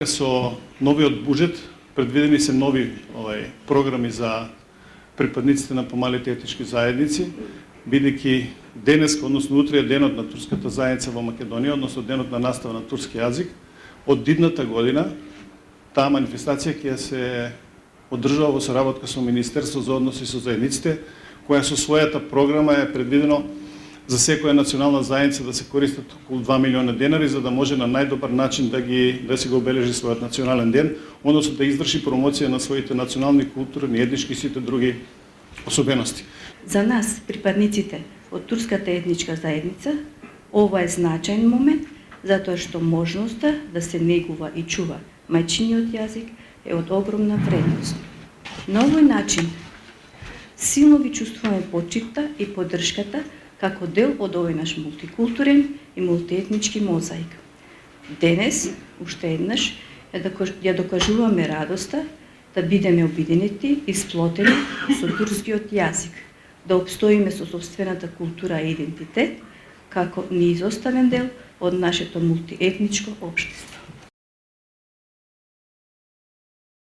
Со новиот буџет предвидени се нови програми за припадниците на помалите етнички заедници, бидејќи денеска, односно утре е денот на турската заедница во Македонија, односно денот на настава на турски јазик. Од идната година таа манифестација ќе се одржува во соработка со Министерство за односи со заедниците, која со својата програма е предвидено за секоја национална заедница да се користат околу 2 милиона денари, за да може на најдобар начин да се го обележи својот национален ден, односно да изврши промоција на своите национални, културни, етнички и сите други особености. За нас, припадниците од турската етничка заедница, ова е значаен момент, затоа што можноста да се негува и чува мајчиниот јазик е од огромна вредност. На овој начин силно ги чувствуваме почитта и поддршката како дел од овој наш мултикултурен и мултиетнички мозаик. Денес, уште еднаш, ја докажуваме радоста да бидеме обединети и сплотени со турскиот јазик, да обстоиме со собствената култура и идентитет како неизоставен дел од нашето мултиетничко општество.